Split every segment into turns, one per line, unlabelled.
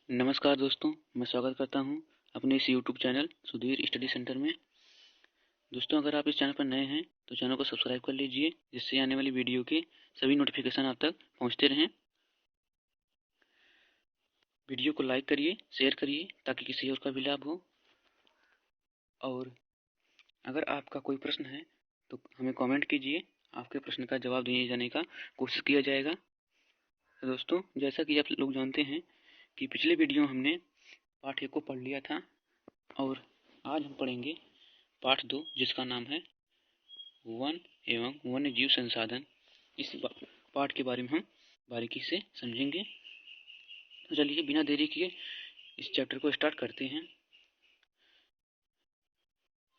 नमस्कार दोस्तों, मैं स्वागत करता हूं अपने इस YouTube channel Sudhir study centre में। दोस्तों, अगर आप इस चैनल पर नए हैं तो चैनल को सब्सक्राइब कर लीजिए, जिससे आने वाली वीडियो के सभी नोटिफिकेशन आप तक पहुंचते रहें। वीडियो को लाइक करिए, शेयर करिए ताकि किसी और का भी लाभ हो। और अगर आपका कोई प्रश्न है तो हमें कमेंट कीजिए, आपके प्रश्न का जवाब दिए जाने का कोशिश किया जाएगा। तो दोस्तों, जैसा कि आप लोग जानते हैं कि पिछले वीडियो हमने पाठ 1 को पढ़ लिया था और आज हम पढ़ेंगे पाठ 2, जिसका नाम है वन एवं वन्य जीव संसाधन। इस पाठ के बारे में हम बारीकी से समझेंगे। तो चलिए बिना देरी किए इस चैप्टर को स्टार्ट करते हैं।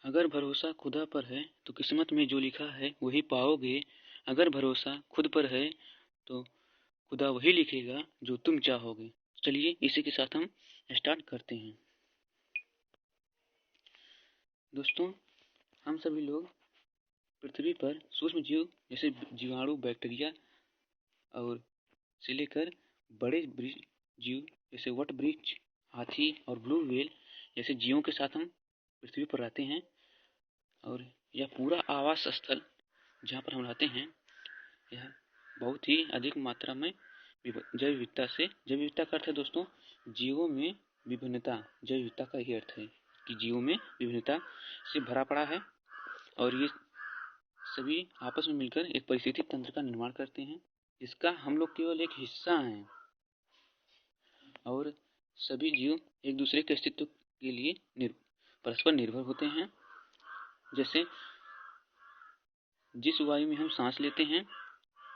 अगर भरोसा खुदा पर है तो किस्मत में जो लिखा है वही पाओगे। अगर भरोसा खुद पर है तो खुदा वही लिखेगा जो तुम चाहोगे। चलिए इसी के साथ हम स्टार्ट करते हैं। दोस्तों, हम सभी लोग पृथ्वी पर सूक्ष्म जीव जैसे जीवाणु, बैक्टीरिया और से लेकर बड़े जीव जैसे वटवृक्ष, हाथी और ब्लू व्हेल जैसे जीवों के साथ हम पृथ्वी पर रहते हैं। और यह पूरा आवास स्थल जहाँ पर हम रहते हैं, यह बहुत ही अधिक मात्रा में जैव विविधता का अर्थ है दोस्तों जीवों में विभिन्नता। जैव विविधता का यही अर्थ है कि जीवों में विभिन्नता से भरा पड़ा है और ये सभी आपस में मिलकर एक परिस्थिति तंत्र का निर्माण करते हैं, जिसका हम लोग केवल एक हिस्सा हैं। और सभी जीव एक दूसरे के अस्तित्व के लिए परस्पर निर्भर होते हैं। जैसे जिस वायु में हम सांस लेते हैं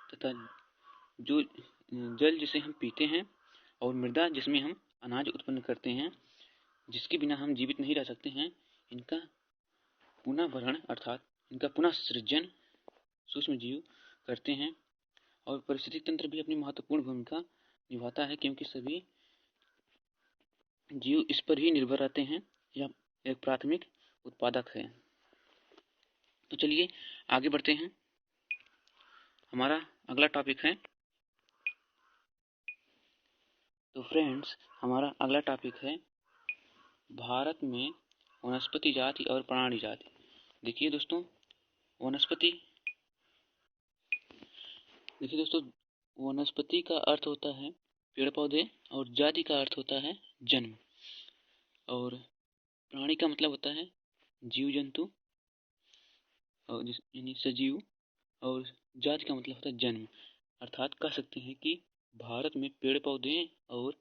तथा जो जल जिसे हम पीते हैं और मृदा जिसमें हम अनाज उत्पन्न करते हैं, जिसके बिना हम जीवित नहीं रह सकते हैं, इनका पुनः भरण अर्थात इनका पुनः सृजन सूक्ष्म जीव करते हैं। और पारिस्थितिक तंत्र भी अपनी महत्वपूर्ण भूमिका निभाता है, क्योंकि सभी जीव इस पर ही निर्भर रहते हैं। यह एक प्राथमिक उत्पादक है। तो चलिए आगे बढ़ते हैं। हमारा अगला टॉपिक है तो फ्रेंड्स, हमारा अगला टॉपिक है भारत में वनस्पति जाति और प्राणी जाति। देखिए दोस्तों, वनस्पति का अर्थ होता है पेड़ पौधे और जाति का अर्थ होता है जन्म। और प्राणी का मतलब होता है जीव जंतु और यानी सजीव। और जाति का मतलब होता है जन्म। अर्थात कह सकते हैं कि भारत में पेड़ पौधे और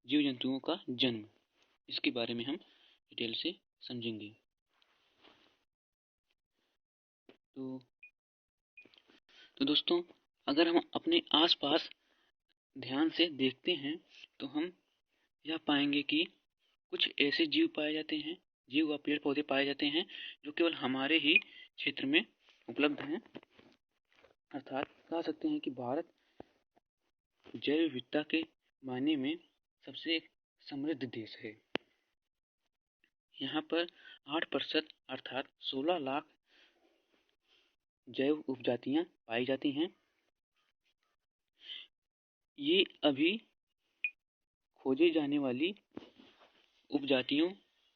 जीव जंतुओं का जन्म, इसके बारे में हम डिटेल से समझेंगे। तो दोस्तों, अगर हम अपने आसपास ध्यान से देखते हैं तो हम यह पाएंगे कि कुछ ऐसे जीव पाए जाते हैं, जीव व पेड़ पौधे पाए जाते हैं जो केवल हमारे ही क्षेत्र में उपलब्ध हैं। अर्थात कह सकते हैं कि भारत जैव विविधता के मायने में सबसे समृद्ध देश है। यहाँ पर 8% अर्थात 16 लाख जैव उपजातियाँ पाई जाती हैं। ये अभी खोजे जाने वाली उपजातियों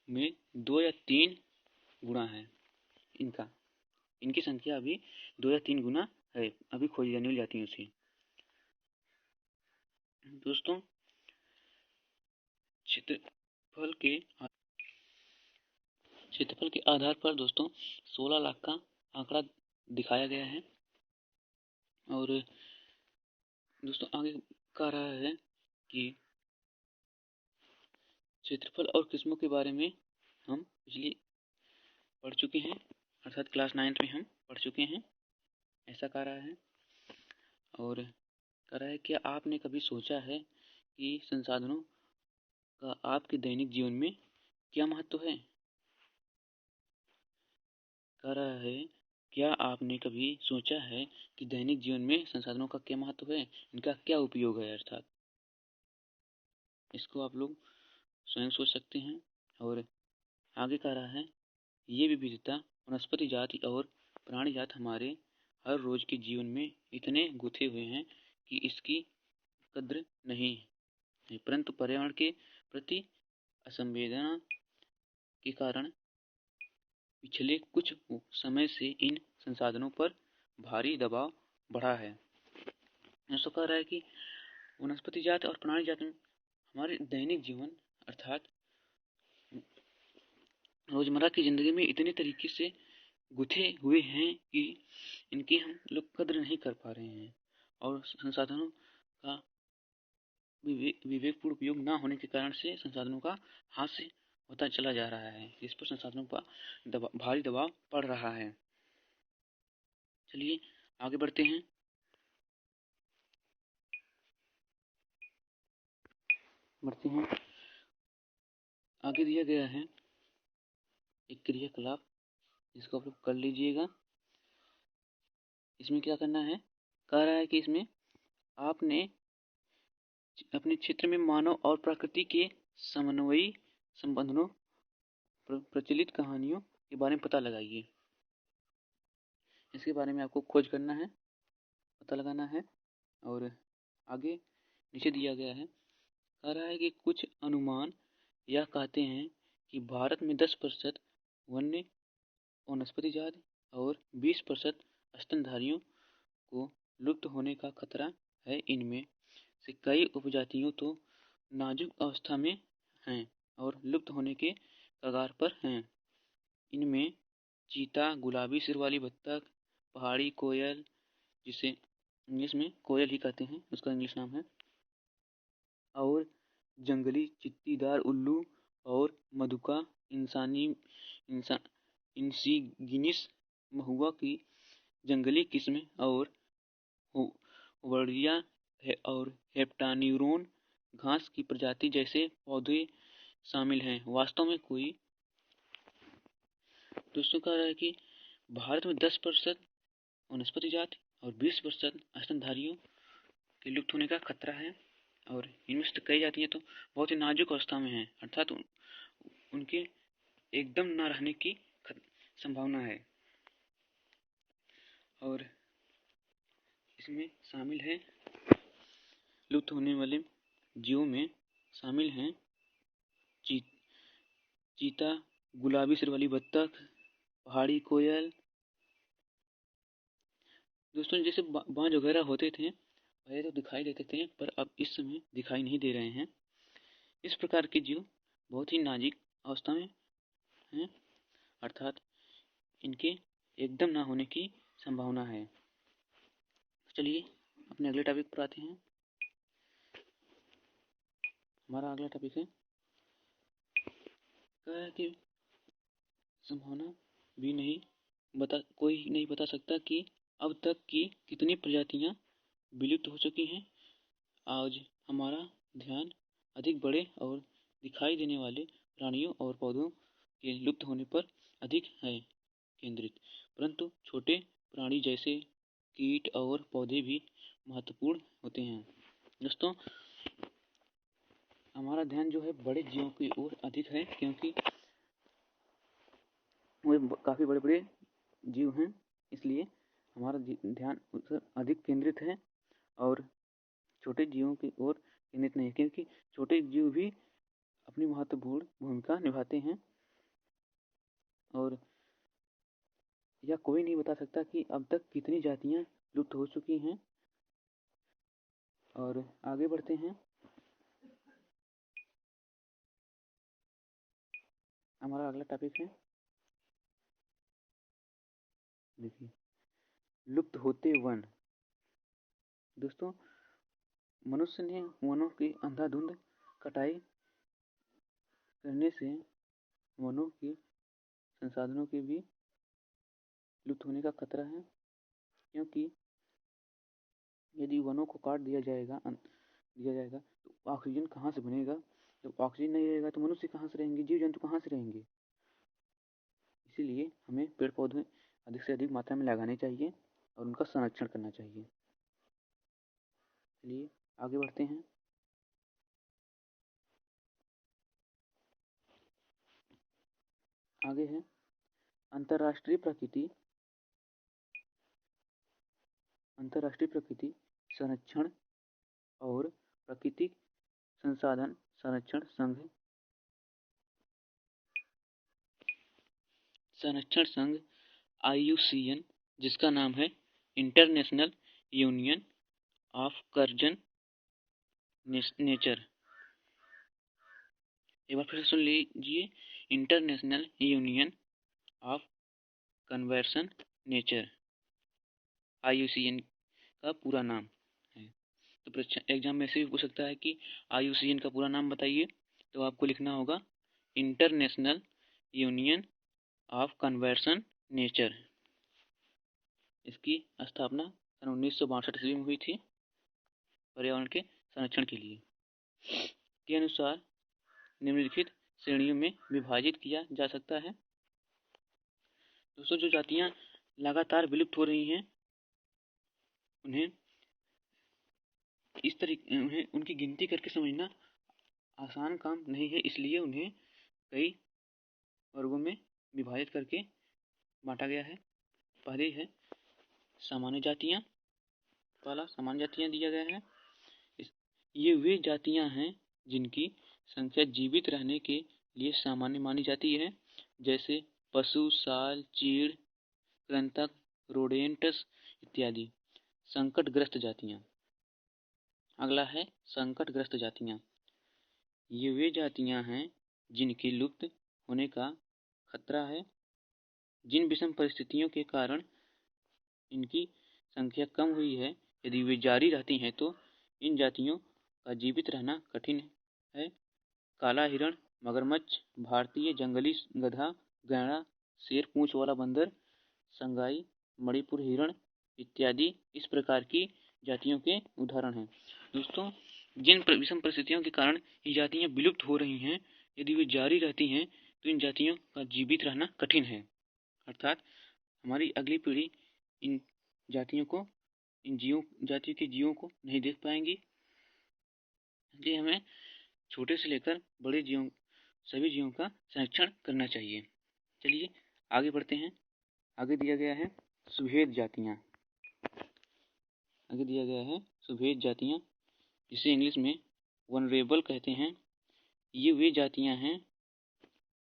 में 2 या 3 गुना है। इनकी संख्या अभी 2 या 3 गुना है अभी खोजी जाने वाली जातियों से। दोस्तों, क्षेत्रफल के आधार पर दोस्तों 16 लाख का आंकड़ा दिखाया गया है। और दोस्तों आगे कह रहा है कि क्षेत्रफल और किस्मों के बारे में हम पिछली पढ़ चुके हैं, अर्थात क्लास 9 में हम पढ़ चुके हैं, ऐसा कह रहा है। और कह रहा है कि आपने कभी सोचा है कि संसाधनों का आपके दैनिक जीवन में क्या महत्व है। कह रहा है, क्या आपने कभी सोचा है कि दैनिक जीवन में संसाधनों का क्या महत्व है, इनका क्या उपयोग है। अर्थात इसको आप लोग स्वयं सोच सकते हैं। और आगे कह रहा है, ये विविधता वनस्पति जाति और प्राणी जात हमारे हर रोज के जीवन में इतने गुथे हुए हैं कि इसकी कद्र नहीं है, परंतु पर्यावरण के प्रति असंवेदना के कारण पिछले कुछ समय से इन संसाधनों पर भारी दबाव बढ़ा है। ऐसा कह रहा है कि वनस्पति जात और प्राणी जात में हमारे दैनिक जीवन अर्थात रोजमर्रा की जिंदगी में इतने तरीके से गुथे हुए हैं कि इनकी हम लोग कद्र नहीं कर पा रहे हैं, और संसाधनों का विवेकपूर्ण उपयोग न होने के कारण से संसाधनों का हाथ से होता चला जा रहा है, जिस पर संसाधनों पर भारी दबाव पड़ रहा है। चलिए आगे बढ़ते हैं। आगे दिया गया है एक क्रियाकलाप, जिसको आप लोग कर लीजिएगा। इसमें क्या करना है, कह रहा है कि इसमें आपने अपने क्षेत्र में मानव और प्रकृति के समन्वयी संबंधों, प्रचलित कहानियों के बारे में पता लगाइए। इसके बारे में आपको खोज करना है, पता लगाना है। और आगे नीचे दिया गया है, कह रहा है कि कुछ अनुमान यह कहते हैं कि भारत में 10% वन्य वनस्पति जाति और 20% स्तनधारियों को लुप्त होने का खतरा है। इनमें से कई उपजातियां तो नाजुक अवस्था में हैं और लुप्त होने के कगार पर हैं। इनमें चीता, गुलाबी सिर वाली बत्तख, पहाड़ी कोयल, जिसे इंग्लिश में कोयल ही कहते हैं, उसका इंग्लिश नाम है, और जंगली चित्तीदार उल्लू और मधुका इंसिगिनिस महुआ की जंगली किस्म और वर्डिया और हेप्टान्यूरोन घास की प्रजाति जैसे पौधे शामिल हैं। वास्तव में कोई दोस्तों कह रहा है कि भारत में 10% वनस्पति जाति और 20% स्तनधारियों के लुप्त होने का खतरा है, और इनमें से कई जातियां तो बहुत ही नाजुक अवस्था में हैं, अर्थात उनके एकदम न रहने की संभावना है। और इसमें शामिल है, लुप्त होने वाले जीवों में शामिल हैं चीता, गुलाबी सिर वाली बत्तख, पहाड़ी कोयल। दोस्तों जैसे बाज वगैरह होते थे पहले तो दिखाई देते थे, पर अब इस समय दिखाई नहीं दे रहे हैं। इस प्रकार के जीव बहुत ही नाजुक अवस्था में हैं, अर्थात इनके एकदम ना होने की संभावना है। चलिए अपने अगले टॉपिक पर आते हैं। हमारा अगला टॉपिक है कि संभावना भी कोई नहीं बता सकता कि अब तक की कितनी प्रजातियां विलुप्त हो चुकी हैं। आज हमारा ध्यान अधिक बड़े और दिखाई देने वाले प्राणियों और पौधों के लुप्त होने पर अधिक है केंद्रित, परंतु छोटे प्राणी जैसे कीट और पौधे भी महत्वपूर्ण होते हैं। दोस्तों हमारा ध्यान जो है बड़े जीवों की ओर अधिक है, क्योंकि वे काफ़ी बड़े बड़े जीव हैं, इसलिए हमारा ध्यान उस पर अधिक केंद्रित है और छोटे जीवों की ओर केंद्रित नहीं है, क्योंकि छोटे जीव भी अपनी महत्वपूर्ण भूमिका निभाते हैं। और यह कोई नहीं बता सकता कि अब तक कितनी जातियां लुप्त हो चुकी हैं। और आगे बढ़ते हैं। हमारा अगला टॉपिक है, देखिए, लुप्त होते वन। दोस्तों मनुष्य ने वनों की अंधाधुंध कटाई करने से वनों के संसाधनों के भी लुप्त होने का खतरा है, क्योंकि यदि वनों को काट दिया जाएगा तो ऑक्सीजन कहाँ से बनेगा। जब ऑक्सीजन नहीं रहेगा तो मनुष्य कहाँ से रहेंगे, जीव जंतु कहाँ से रहेंगे। इसीलिए हमें पेड़ पौधे अधिक से अधिक मात्रा में लगाने चाहिए और उनका संरक्षण करना चाहिए। चलिए आगे बढ़ते हैं। आगे है अंतर्राष्ट्रीय प्रकृति संरक्षण और प्राकृतिक संसाधन संरक्षण संघ IUCN, जिसका नाम है international union of conservation nature. एक बार फिर सुन लीजिए, international union of conservation nature, IUCN का पूरा नाम है। तो परीक्षा एग्जाम में ऐसे भी पूछ सकता है कि IUCN का पूरा नाम बताइए, तो आपको लिखना होगा international union of conservation nature. इसकी स्थापना सन 1962 ईस्वी में हुई थी पर्यावरण के संरक्षण के लिए। के अनुसार निम्नलिखित श्रेणियों में विभाजित किया जा सकता है। दोस्तों, जो जातियां लगातार विलुप्त हो रही हैं उन्हें उनकी गिनती करके समझना आसान काम नहीं है, इसलिए उन्हें कई वर्गों में विभाजित करके बांटा गया है। पहली है सामान्य जातियां। पहला सामान्य जातियां दिया गया है। ये वे जातियां हैं जिनकी संख्या जीवित रहने के लिए सामान्य मानी जाती है, जैसे पशु, साल, चीड़, कृंतक, रोडेंट्स इत्यादि। संकटग्रस्त जातियां। अगला है संकटग्रस्त जातियां। ये वे जातियां हैं जिनके लुप्त होने का खतरा है। जिन विषम परिस्थितियों के कारण इनकी संख्या कम हुई है, यदि वे जारी रहती हैं तो इन जातियों का जीवित रहना कठिन है। काला हिरण, मगरमच्छ, भारतीय जंगली गधा, गैंडा, शेर पूंछ वाला बंदर, संगाई, मणिपुर हिरण इत्यादि इस प्रकार की जातियों के उदाहरण हैं। दोस्तों, जिन विषम परिस्थितियों के कारण ये जातियां विलुप्त हो रही हैं, यदि वे जारी रहती हैं तो इन जातियों का जीवित रहना कठिन है। अर्थात हमारी अगली पीढ़ी इन जातियों के जीवों को नहीं देख पाएंगी। इसलिए हमें छोटे से लेकर बड़े सभी जीवों का संरक्षण करना चाहिए। चलिए आगे बढ़ते हैं। आगे दिया गया है सुभेद जातियां, जिसे इंग्लिश में वनरेबल कहते हैं। ये वे जातियां हैं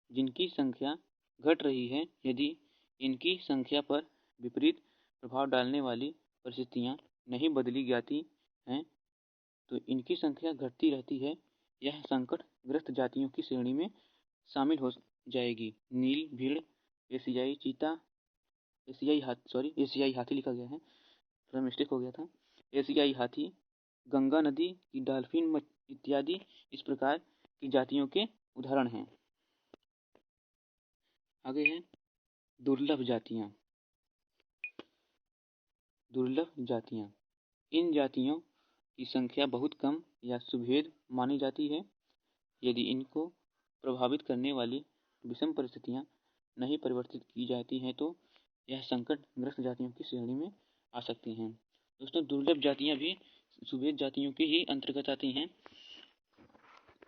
जिनकी संख्या घट रही है। यदि इनकी संख्या पर विपरीत प्रभाव डालने वाली परिस्थितियां नहीं बदली जाती हैं तो इनकी संख्या घटती रहती है। यह संकटग्रस्त जातियों की श्रेणी में शामिल हो जाएगी। नील भीड़, एशियाई चीता, एशियाई हाथी लिखा गया है, थोड़ा मिस्टेक हो गया था। एशियाई हाथी, गंगा नदी की डॉल्फिन इत्यादि इस प्रकार की जातियों के उदाहरण हैं। आगे है दुर्लभ जातियां। इन जातियों की संख्या बहुत कम या सुभेद मानी जाती है। यदि इनको प्रभावित करने वाली विषम परिस्थितियां नहीं परिवर्तित की जाती हैं तो यह संकटग्रस्त जातियों की श्रेणी में आ सकती हैं। दोस्तों, दुर्लभ जातियां भी सुभेद जातियों के ही अंतर्गत आती हैं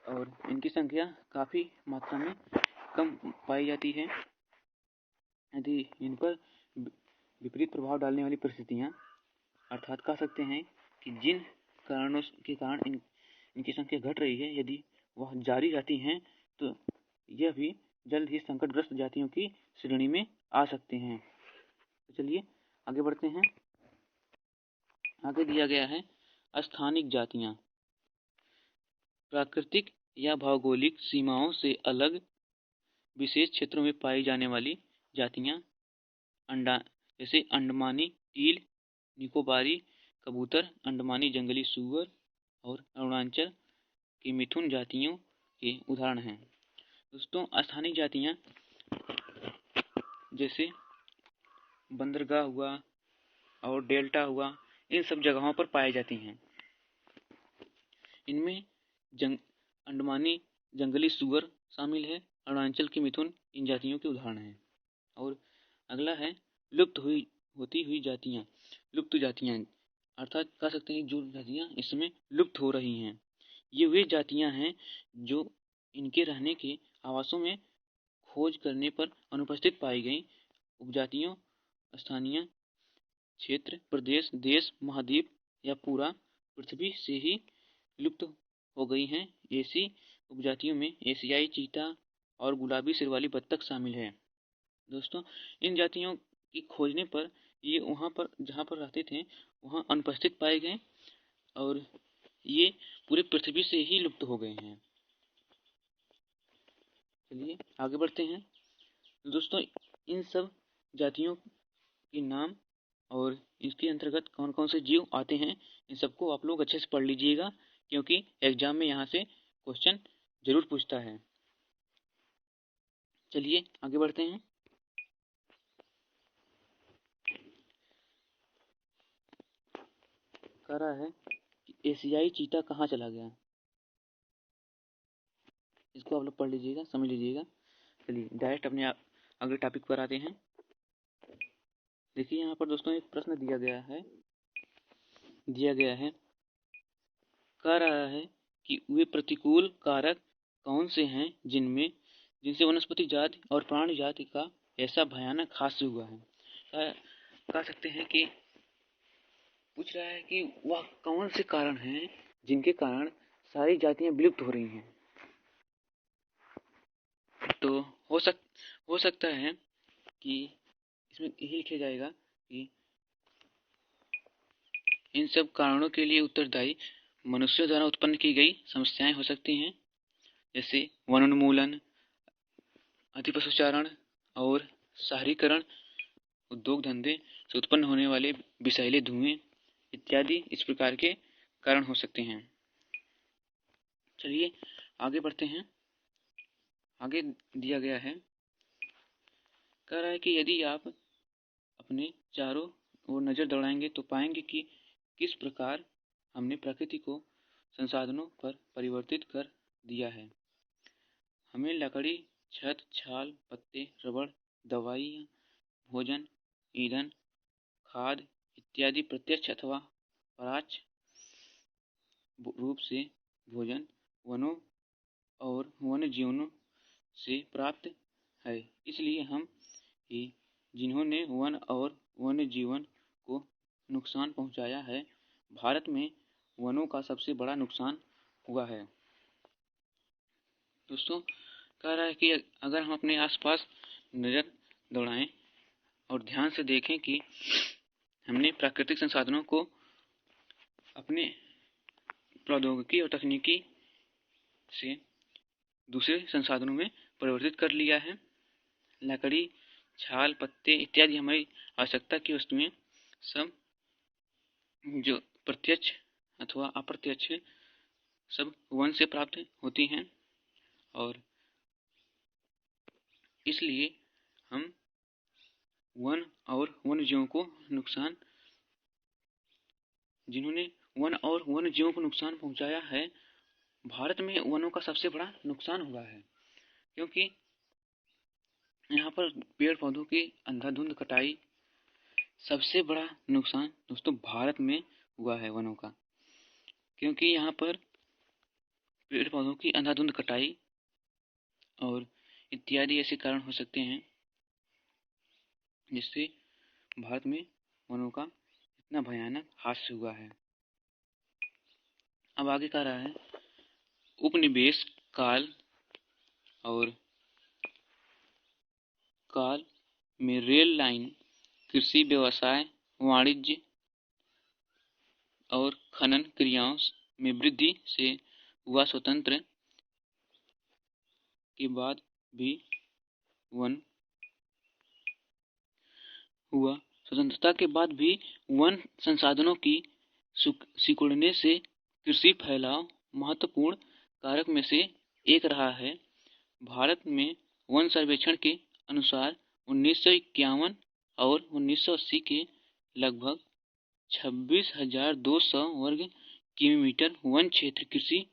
और इनकी संख्या काफ़ी मात्रा में कम पाई जाती है। यदि इन पर विपरीत प्रभाव डालने वाली परिस्थितियां, अर्थात कह सकते हैं कि जिन कारणों के कारण इनकी संख्या घट रही है, यदि वह जारी रहती हैं तो यह भी जल्द ही संकटग्रस्त जातियों की श्रेणी में आ सकते हैं। तो चलिए आगे बढ़ते हैं। आगे दिया गया है स्थानिक जातियां। प्राकृतिक या भौगोलिक सीमाओं से अलग विशेष क्षेत्रों में पाई जाने वाली जातियां, जैसे अंडमानी टील, निकोबारी कबूतर, अंडमानी जंगली सूअर और अरुणाचल की मिथुन जातियों के उदाहरण हैं। दोस्तों, स्थानिक जातियां जैसे बंदरगाह हुआ और डेल्टा हुआ, इन सब जगहों पर पाई जाती हैं। इनमें अंडमानी जंगली सूअर शामिल है। अरुणाचल की मिथुन इन जातियों के उदाहरण हैं। और अगला है लुप्त जातियां, अर्थात कह सकते हैं जो जातियां इस समय लुप्त हो रही हैं। ये वे जातियां हैं जो इनके रहने के आवासों में खोज करने पर अनुपस्थित पाई गई उपजातियों स्थानीय क्षेत्र, प्रदेश, देश, महाद्वीप या पूरा पृथ्वी से ही लुप्त हो गई हैं। ऐसी उपजातियों में एशियाई चीता और गुलाबी सिर वाली बत्तख शामिल है। दोस्तों, इन जातियों की खोजने पर ये वहाँ पर जहाँ पर रहते थे वहाँ अनुपस्थित पाए गए और ये पूरे पृथ्वी से ही लुप्त हो गए हैं। चलिए आगे बढ़ते हैं। दोस्तों, इन सब जातियों के नाम और इसके अंतर्गत कौन कौन से जीव आते हैं, इन सबको आप लोग अच्छे से पढ़ लीजिएगा, क्योंकि एग्जाम में यहाँ से क्वेश्चन जरूर पूछता है। चलिए आगे बढ़ते हैं। कह रहा है कि एशियाई चीता कहाँ चला गया। इसको आप लोग पढ़ लीजिएगा, समझ लीजिएगा। चलिए डायरेक्ट अपने अगले टॉपिक पर आते हैं। देखिए यहाँ पर दोस्तों एक प्रश्न दिया गया है। कह रहा है कि वे प्रतिकूल कारक कौन से हैं जिनसे वनस्पति जाति और प्राणी जाति का ऐसा भयानक हास्य हुआ है। कह सकते हैं कि पूछ रहा है कि वह कौन से कारण हैं जिनके कारण सारी जातियां विलुप्त हो रही हैं। तो हो सकता है कि इसमें यही लिखा जाएगा कि इन सब कारणों के लिए उत्तरदायी मनुष्यों द्वारा उत्पन्न की गई समस्याएं हो सकती हैं, जैसे वनोन्मूलन, अतिपशुचारण और शहरीकरण, उद्योग धंधे से उत्पन्न होने वाले विषैले धुएं इत्यादि इस प्रकार के कारण हो सकते हैं। चलिए आगे बढ़ते हैं। आगे दिया गया है, कह रहा है कि यदि आप अपने चारों ओर नजर दौड़ाएंगे तो पाएंगे कि किस प्रकार हमने प्रकृति को संसाधनों पर परिवर्तित कर दिया है। हमें लकड़ी, छत, छाल, पत्ते, रबड़, दवाइयाँ, भोजन, ईंधन, खाद इत्यादि प्रत्यक्ष अथवा परोक्ष रूप से भोजन वनों और वन्य जीवों से प्राप्त है। इसलिए हम ही जिन्होंने वन और वन्य जीवन को नुकसान पहुंचाया है। भारत में वनों का सबसे बड़ा नुकसान हुआ है। दोस्तों, कह रहा है कि अगर हम अपने आसपास नज़र दौड़ाएं और ध्यान से देखें कि हमने प्राकृतिक संसाधनों को अपने प्रौद्योगिकी और तकनीकी से दूसरे संसाधनों में परिवर्तित कर लिया है। लकड़ी, छाल, पत्ते इत्यादि हमारी आवश्यकता की वस्तुएं सब जो प्रत्यक्ष अथवा अप्रत्यक्ष सब वन से प्राप्त होती हैं और इसलिए हम वन और वन्य जीवों को नुकसान जिन्होंने वन और वन्य जीवों को नुकसान पहुंचाया है। भारत में वनों का सबसे बड़ा नुकसान हुआ है, क्योंकि यहाँ पर पेड़ पौधों की अंधाधुंध कटाई सबसे बड़ा नुकसान दोस्तों भारत में हुआ है वनों का, क्योंकि यहाँ पर पेड़ पौधों की अंधाधुंध कटाई और इत्यादि ऐसे कारण हो सकते हैं जिससे भारत में वनों का इतना भयानक हास्य हुआ है। अब आगे कह रहा है, उपनिवेश काल और काल में रेल लाइन, कृषि, व्यवसाय, वाणिज्य और खनन क्रियाओं में वृद्धि से हुआ स्वतंत्रता के बाद भी वन संसाधनों की सिकुड़ने से कृषि फैलाव महत्वपूर्ण कारक में से एक रहा है। भारत में वन सर्वेक्षण के अनुसार 1951 और 1980 के लगभग 26,200 वर्ग किलोमीटर वन क्षेत्र कृषि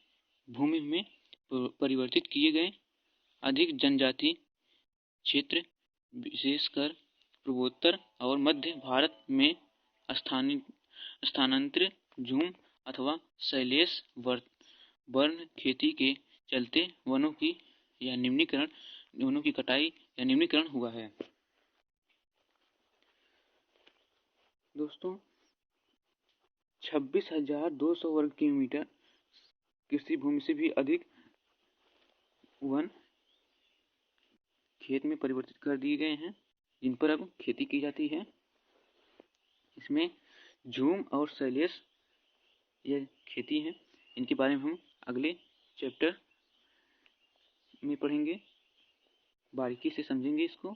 भूमि में परिवर्तित किए गए। अधिक जनजाति क्षेत्र विशेषकर पूर्वोत्तर और मध्य भारत में स्थानांतरित झूम अथवा शैलेश वर्ण खेती के चलते वनों की कटाई या निम्नीकरण हुआ है। दोस्तों, 26,200 वर्ग किलोमीटर कृषि भूमि से भी अधिक वन खेत में परिवर्तित कर दिए गए हैं, जिन पर अब खेती की जाती है। इसमें झूम और शैलेश ये खेती है, इनके बारे में हम अगले चैप्टर में पढ़ेंगे, बारीकी से समझेंगे इसको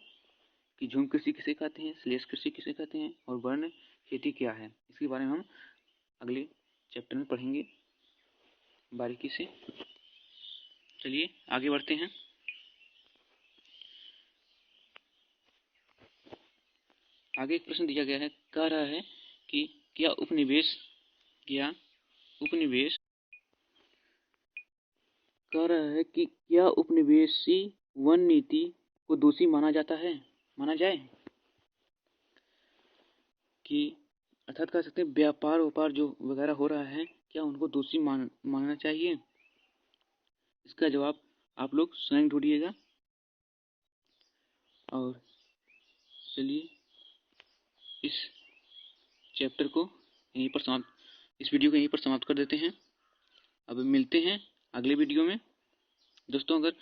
कि झूम कृषि किसे कहते हैं, शैलेश कृषि किसे कहते हैं और वर्ण खेती क्या है। इसके बारे में हम अगले चैप्टर में पढ़ेंगे बारीकी से। चलिए आगे बढ़ते हैं। आगे एक प्रश्न दिया गया है, कह रहा है कि क्या उपनिवेश कह रहा है कि क्या उपनिवेशी वन नीति को दोषी माना जाए कि अर्थात कह सकते हैं व्यापार जो वगैरह हो रहा है, क्या उनको दोषी मानना चाहिए। इसका जवाब आप लोग स्वयं ढूंढिएगा। और चलिए इस चैप्टर को यहीं पर इस वीडियो को यहीं पर समाप्त कर देते हैं। अब मिलते हैं अगले वीडियो में। दोस्तों, अगर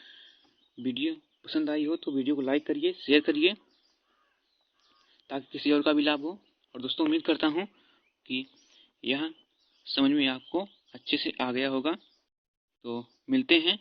वीडियो पसंद आई हो तो वीडियो को लाइक करिए, शेयर करिए ताकि किसी और का भी लाभ हो। और दोस्तों, उम्मीद करता हूँ कि यह समझ में आपको अच्छे से आ गया होगा। तो मिलते हैं